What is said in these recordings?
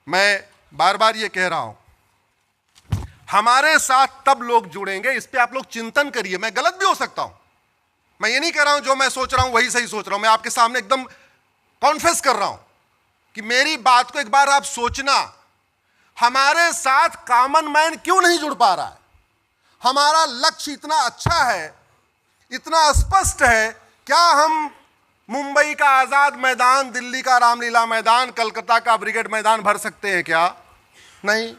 मैं बार बार ये कह रहा हूं, हमारे साथ तब लोग जुड़ेंगे, इस पे आप लोग चिंतन करिए। मैं गलत भी हो सकता हूं, मैं ये नहीं कह रहा हूं जो मैं सोच रहा हूं वही सही सोच रहा हूं। मैं आपके सामने एकदम कॉन्फेस कर रहा हूं कि मेरी बात को एक बार आप सोचना, हमारे साथ कॉमन मैन क्यों नहीं जुड़ पा रहा है? हमारा लक्ष्य इतना अच्छा है, इतना स्पष्ट है, क्या हम मुंबई का आजाद मैदान, दिल्ली का रामलीला मैदान, कलकत्ता का ब्रिगेड मैदान भर सकते हैं क्या? नहीं।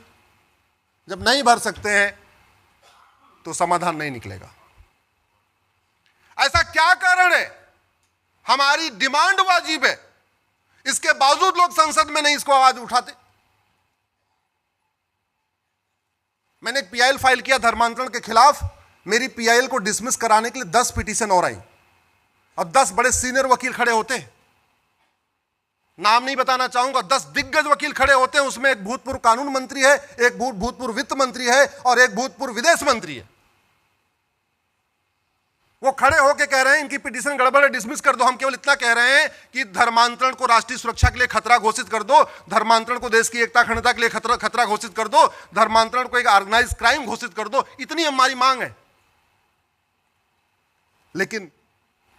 जब नहीं भर सकते हैं तो समाधान नहीं निकलेगा। ऐसा क्या कारण है? हमारी डिमांड वाजिब है, इसके बावजूद लोग संसद में नहीं इसको आवाज उठाते। मैंने एक पीआईएल फाइल किया धर्मांतरण के खिलाफ, मेरी पीआईएल को डिसमिस कराने के लिए 10 पिटीशन और आई और 10 बड़े सीनियर वकील खड़े होते हैं, नाम नहीं बताना चाहूंगा, 10 दिग्गज वकील खड़े होते हैं। उसमें एक भूतपूर्व कानून मंत्री है, एक भूतपूर्व वित्त मंत्री है और एक भूतपूर्व विदेश मंत्री है। वो खड़े होकर कह रहे हैं इनकी पिटीशन गड़बड़ है, डिसमिस कर दो। हम केवल इतना कह रहे हैं कि धर्मांतरण को राष्ट्रीय सुरक्षा के लिए खतरा घोषित कर दो, धर्मांतरण को देश की एकता अखंडता के लिए खतरा घोषित कर दो, धर्मांतरण को एक ऑर्गेनाइज्ड क्राइम घोषित कर दो। इतनी हमारी मांग है। लेकिन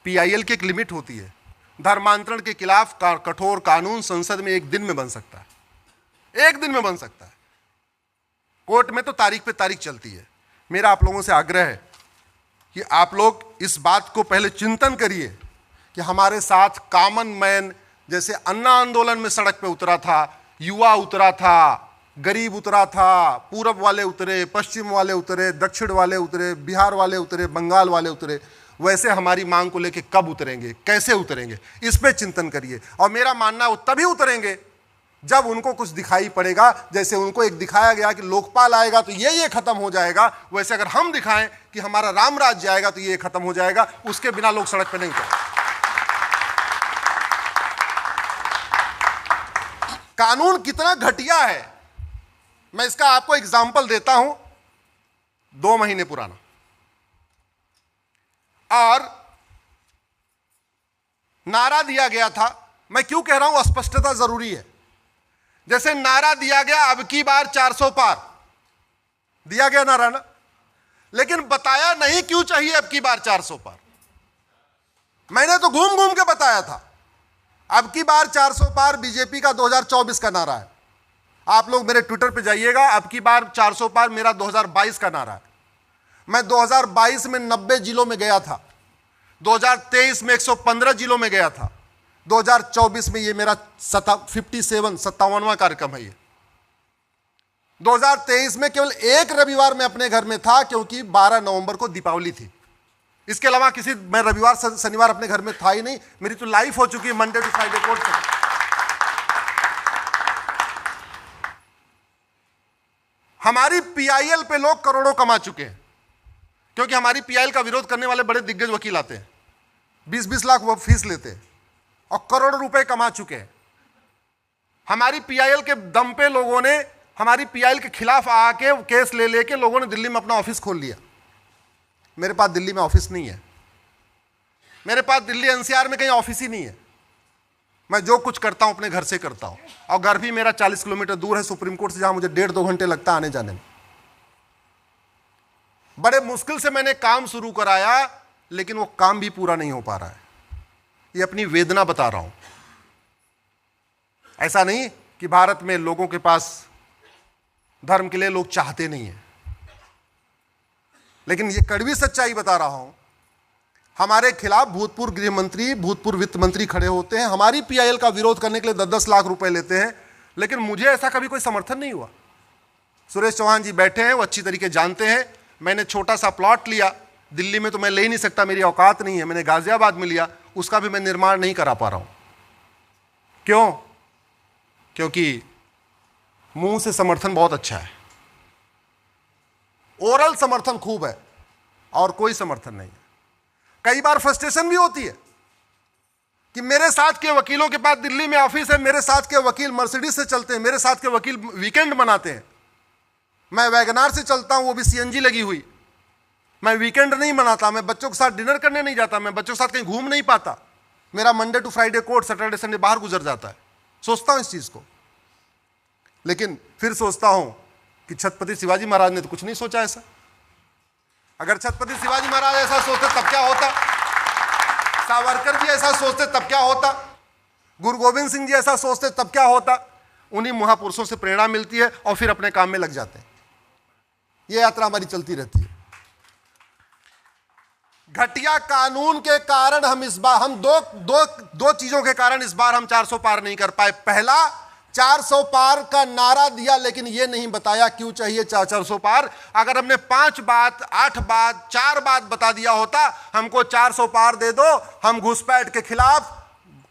पीआईएल की एक लिमिट होती है। धर्मांतरण के खिलाफ कठोर कानून संसद में एक दिन में बन सकता है, एक दिन में बन सकता है। कोर्ट में तो तारीख पे तारीख चलती है। मेरा आप लोगों से आग्रह है कि आप लोग इस बात को पहले चिंतन करिए कि हमारे साथ कॉमन मैन, जैसे अन्ना आंदोलन में सड़क पे उतरा था, युवा उतरा था, गरीब उतरा था, पूरब वाले उतरे, पश्चिम वाले उतरे, दक्षिण वाले उतरे, बिहार वाले उतरे, बंगाल वाले उतरे, वैसे हमारी मांग को लेके कब उतरेंगे, कैसे उतरेंगे, इस पे चिंतन करिए। और मेरा मानना वो तभी उतरेंगे जब उनको कुछ दिखाई पड़ेगा। जैसे उनको एक दिखाया गया कि लोकपाल आएगा तो ये खत्म हो जाएगा, वैसे अगर हम दिखाएं कि हमारा राम राज्य आएगा तो ये खत्म हो जाएगा। उसके बिना लोग सड़क पे नहीं उतरेंगे। कानून कितना घटिया है, मैं इसका आपको एग्जाम्पल देता हूं। 2 महीने पुराना, और नारा दिया गया था। मैं क्यों कह रहा हूं स्पष्टता जरूरी है। जैसे नारा दिया गया अब की बार 400 पार, दिया गया नारा ना, लेकिन बताया नहीं क्यों चाहिए अब की बार 400 पार। मैंने तो घूम घूम के बताया था अब की बार 400 पार बीजेपी का 2024 का नारा है। आप लोग मेरे ट्विटर पे जाइएगा, अब की बार 400 पार मेरा 2022 का नारा है। मैं 2022 में 90 जिलों में गया था, 2023 में 115 जिलों में गया था, 2024 में ये मेरा 57वां कार्यक्रम है। ये 2023 में केवल एक रविवार में अपने घर में था क्योंकि 12 नवंबर को दीपावली थी। इसके अलावा किसी मैं रविवार शनिवार अपने घर में था ही नहीं। मेरी तो लाइफ हो चुकी है मंडे टू फ्राइडे कोर्ट से। हमारी पीआईएल पे लोग करोड़ों कमा चुके हैं क्योंकि हमारी पीआईएल का विरोध करने वाले बड़े दिग्गज वकील आते हैं, 20-20 लाख वो फीस लेते हैं और करोड़ों रुपए कमा चुके हैं। हमारी पीआईएल के दम पे लोगों ने हमारी पीआईएल के खिलाफ आके केस ले लेके लोगों ने दिल्ली में अपना ऑफिस खोल लिया। मेरे पास दिल्ली में ऑफिस नहीं है, मेरे पास दिल्ली एनसीआर में कहीं ऑफिस ही नहीं है। मैं जो कुछ करता हूं अपने घर से करता हूं, और घर भी मेरा 40 किलोमीटर दूर है सुप्रीम कोर्ट से, जहां मुझे 1.5-2 घंटे लगता है आने जाने में। बड़े मुश्किल से मैंने काम शुरू कराया, लेकिन वो काम भी पूरा नहीं हो पा रहा है। ये अपनी वेदना बता रहा हूं। ऐसा नहीं कि भारत में लोगों के पास धर्म के लिए लोग चाहते नहीं है, लेकिन ये कड़वी सच्चाई बता रहा हूं। हमारे खिलाफ भूतपूर्व गृह मंत्री, भूतपूर्व वित्त मंत्री खड़े होते हैं, हमारी पीआईएल का विरोध करने के लिए 10-10 लाख रुपए लेते हैं, लेकिन मुझे ऐसा कभी कोई समर्थन नहीं हुआ। सुरेश चौहान जी बैठे हैं, वो अच्छी तरीके जानते हैं। मैंने छोटा सा प्लॉट लिया, दिल्ली में तो मैं ले ही नहीं सकता, मेरी औकात नहीं है। मैंने गाजियाबाद में लिया, उसका भी मैं निर्माण नहीं करा पा रहा हूं। क्यों? क्योंकि मुंह से समर्थन बहुत अच्छा है, ओरल समर्थन खूब है और कोई समर्थन नहीं है। कई बार फ्रस्ट्रेशन भी होती है कि मेरे साथ के वकीलों के पास दिल्ली में ऑफिस है, मेरे साथ के वकील मर्सिडीज से चलते हैं, मेरे साथ के वकील वीकेंड मनाते हैं। मैं वैगनार से चलता हूं, वो भी सीएनजी लगी हुई। मैं वीकेंड नहीं मनाता, मैं बच्चों के साथ डिनर करने नहीं जाता, मैं बच्चों के साथ कहीं घूम नहीं पाता। मेरा Monday to Friday court, Saturday Sunday बाहर गुजर जाता है। सोचता हूं इस चीज को। लेकिन फिर सोचता हूं कि छत्रपति शिवाजी महाराज ने तो कुछ नहीं सोचा ऐसा। अगर छत्रपति शिवाजी महाराज ऐसा सोचते तब क्या होता, सावरकर जी ऐसा सोचते तब क्या होता, गुरु गोविंद सिंह जी ऐसा सोचते तब क्या होता। उन्हीं महापुरुषों से प्रेरणा मिलती है और फिर अपने काम में लग जाते हैं। ये यात्रा हमारी चलती रहती है। घटिया कानून के कारण हम इस बार दो चीजों के कारण इस बार हम 400 पार नहीं कर पाए। पहला, 400 पार का नारा दिया लेकिन यह नहीं बताया क्यों चाहिए 400 पार। अगर हमने 5 बात, 8 बात, 4 बात बता दिया होता, हमको 400 पार दे दो, हम घुसपैठ के खिलाफ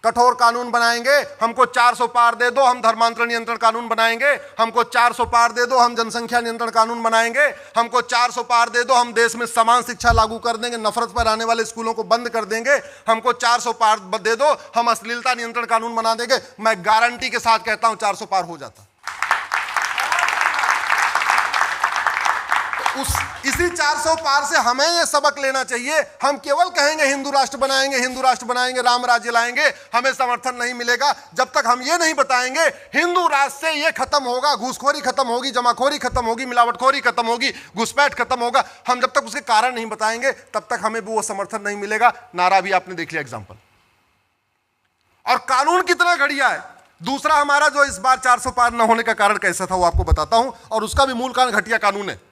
कठोर कानून बनाएंगे, हमको 400 पार दे दो, हम धर्मांतरण नियंत्रण कानून बनाएंगे, हमको 400 पार दे दो, हम जनसंख्या नियंत्रण कानून बनाएंगे, हमको 400 पार दे दो, हम देश में समान शिक्षा लागू कर देंगे, नफरत पर आने वाले स्कूलों को बंद कर देंगे, हमको 400 पार दे दो, हम अश्लीलता नियंत्रण कानून बना देंगे। मैं गारंटी के साथ कहता हूं 400 पार हो जाता। इसी 400 पार से हमें यह सबक लेना चाहिए। हम केवल कहेंगे हिंदू राष्ट्र बनाएंगे, हिंदू राष्ट्र बनाएंगे, राम राज्य लाएंगे, हमें समर्थन नहीं मिलेगा जब तक हम ये नहीं बताएंगे हिंदू राष्ट्र से ये खत्म होगा, घूसखोरी खत्म होगी, जमाखोरी खत्म होगी, मिलावटखोरी खत्म होगी, घुसपैठ खत्म होगा। हम जब तक उसके कारण नहीं बताएंगे तब तक हमें भी वो समर्थन नहीं मिलेगा। नारा भी आपने देख लिया एग्जाम्पल। और कानून कितना घटिया है। दूसरा, हमारा जो इस बार 400 पार न होने का कारण कैसा था वो आपको बताता हूं, और उसका भी मूल कारण घटिया कानून है।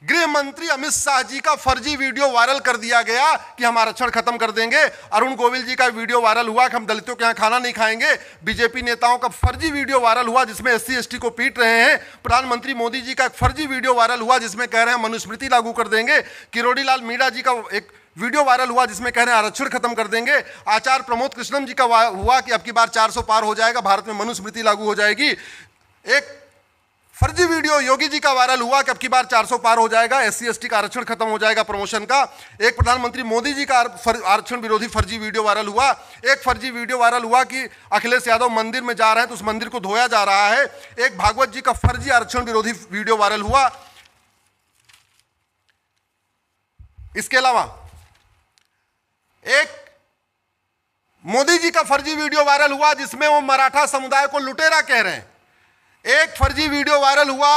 गृह मंत्री अमित शाह जी का फर्जी वीडियो वायरल कर दिया गया कि हम आरक्षण खत्म कर देंगे। अरुण गोविल जी का वीडियो वायरल हुआ कि हम दलितों के यहां खाना नहीं खाएंगे। बीजेपी नेताओं का फर्जी वीडियो वायरल हुआ जिसमें SC ST को पीट रहे हैं। प्रधानमंत्री मोदी जी का एक फर्जी वीडियो वायरल हुआ जिसमें कह रहे हैं मनुस्मृति लागू कर देंगे। किरोड़ी लाल मीणा जी का एक वीडियो वायरल हुआ जिसमें कह रहे हैं आरक्षण खत्म कर देंगे। आचार्य प्रमोद कृष्णम जी का हुआ कि अब की बार 400 पार हो जाएगा, भारत में मनुस्मृति लागू हो जाएगी। एक फर्जी वीडियो योगी जी का वायरल हुआ कि अब की बार 400 पार हो जाएगा, SC ST का आरक्षण खत्म हो जाएगा प्रमोशन का। एक प्रधानमंत्री मोदी जी का आरक्षण विरोधी फर्जी वीडियो वायरल हुआ। एक फर्जी वीडियो वायरल हुआ कि अखिलेश यादव मंदिर में जा रहे हैं तो उस मंदिर को धोया जा रहा है। एक भागवत जी का फर्जी आरक्षण विरोधी वीडियो वायरल हुआ। इसके अलावा एक मोदी जी का फर्जी वीडियो वायरल हुआ जिसमें वो मराठा समुदाय को लुटेरा कह रहे हैं। एक फर्जी वीडियो वायरल हुआ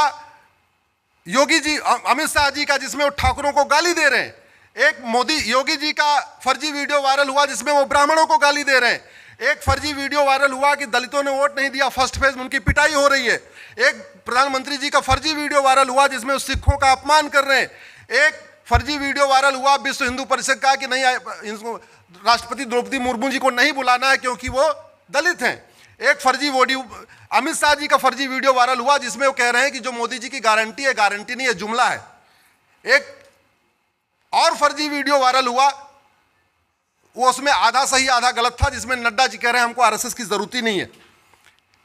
योगी जी अमित शाह जी का जिसमें वो ठाकुरों को गाली दे रहे हैं। एक योगी जी का फर्जी वीडियो वायरल हुआ जिसमें वो ब्राह्मणों को गाली दे रहे हैं। एक फर्जी वीडियो वायरल हुआ कि दलितों ने वोट नहीं दिया, फर्स्ट फेज में उनकी पिटाई हो रही है। एक प्रधानमंत्री जी का फर्जी वीडियो वायरल हुआ जिसमें वो सिखों का अपमान कर रहे हैं। एक फर्जी वीडियो वायरल हुआ विश्व हिंदू परिषद का कि नहीं, राष्ट्रपति द्रौपदी मुर्मू जी को नहीं बुलाना है क्योंकि वो दलित हैं। एक फर्जी वीडियो अमित शाह जी का फर्जी वीडियो वायरल हुआ जिसमें वो कह रहे हैं कि जो मोदी जी की गारंटी है, गारंटी नहीं है, जुमला है। एक और फर्जी वीडियो वायरल हुआ, वो उसमें आधा सही आधा गलत था, जिसमें नड्डा जी कह रहे हैं हमको RSS की जरूरत ही नहीं है।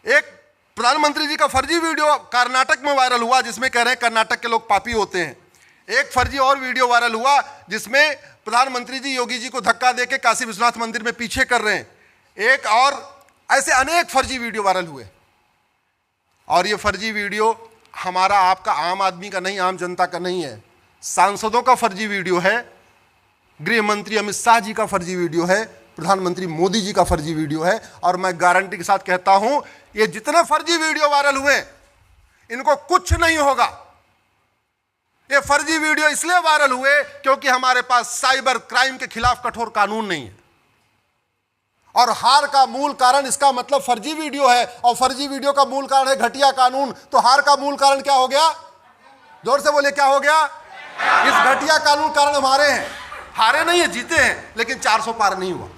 एक प्रधानमंत्री जी का फर्जी वीडियो कर्नाटक में वायरल हुआ जिसमें कह रहे हैं कर्नाटक के लोग पापी होते हैं। एक फर्जी और वीडियो वायरल हुआ जिसमें प्रधानमंत्री जी योगी जी को धक्का देके काशी विश्वनाथ मंदिर में पीछे कर रहे हैं। एक और ऐसे अनेक फर्जी वीडियो वायरल हुए। और ये फर्जी वीडियो हमारा आपका आम आदमी का नहीं, आम जनता का नहीं है, सांसदों का फर्जी वीडियो है, गृह मंत्री अमित शाह जी का फर्जी वीडियो है, प्रधानमंत्री मोदी जी का फर्जी वीडियो है। और मैं गारंटी के साथ कहता हूं ये जितने फर्जी वीडियो वायरल हुए इनको कुछ नहीं होगा। ये फर्जी वीडियो इसलिए वायरल हुए क्योंकि हमारे पास साइबर क्राइम के खिलाफ कठोर कानून नहीं है। और हार का मूल कारण इसका मतलब फर्जी वीडियो है, और फर्जी वीडियो का मूल कारण है घटिया कानून। तो हार का मूल कारण क्या हो गया? जोर से बोले, क्या हो गया? इस घटिया कानून कारण हमारे हैं। हारे नहीं है, जीते हैं, लेकिन 400 पार नहीं हुआ।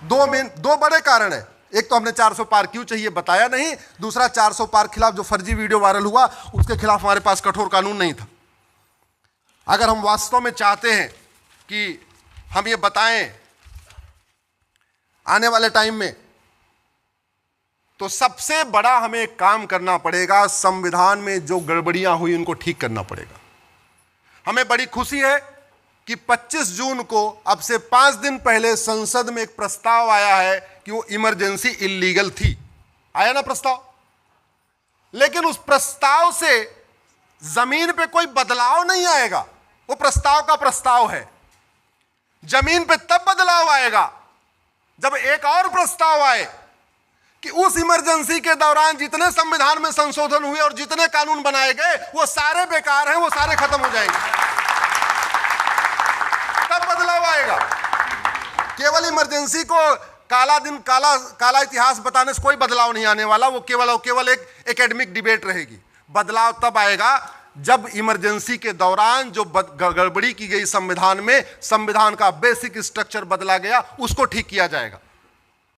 दो बड़े कारण है। एक तो हमने 400 पार क्यों चाहिए बताया नहीं, दूसरा 400 पार खिलाफ जो फर्जी वीडियो वायरल हुआ उसके खिलाफ हमारे पास कठोर कानून नहीं था। अगर हम वास्तव में चाहते हैं कि हम ये बताएं आने वाले टाइम में, तो सबसे बड़ा हमें एक काम करना पड़ेगा, संविधान में जो गड़बड़ियां हुई उनको ठीक करना पड़ेगा। हमें बड़ी खुशी है कि 25 जून को, अब से 5 दिन पहले, संसद में एक प्रस्ताव आया है कि वो इमरजेंसी इल्लीगल थी। आया ना प्रस्ताव? लेकिन उस प्रस्ताव से जमीन पे कोई बदलाव नहीं आएगा। वो प्रस्ताव का प्रस्ताव है। जमीन पे तब बदलाव आएगा जब एक और प्रस्ताव आए कि उस इमरजेंसी के दौरान जितने संविधान में संशोधन हुए और जितने कानून बनाए गए वो सारे बेकार हैं, वो सारे खत्म हो जाएंगे, तब बदलाव आएगा। केवल इमरजेंसी को काला दिन, काला इतिहास बताने से कोई बदलाव नहीं आने वाला। वो केवल एक एकेडमिक डिबेट रहेगी। बदलाव तब आएगा जब इमरजेंसी के दौरान जो गड़बड़ी की गई संविधान में, संविधान का बेसिक स्ट्रक्चर बदला गया, उसको ठीक किया जाएगा।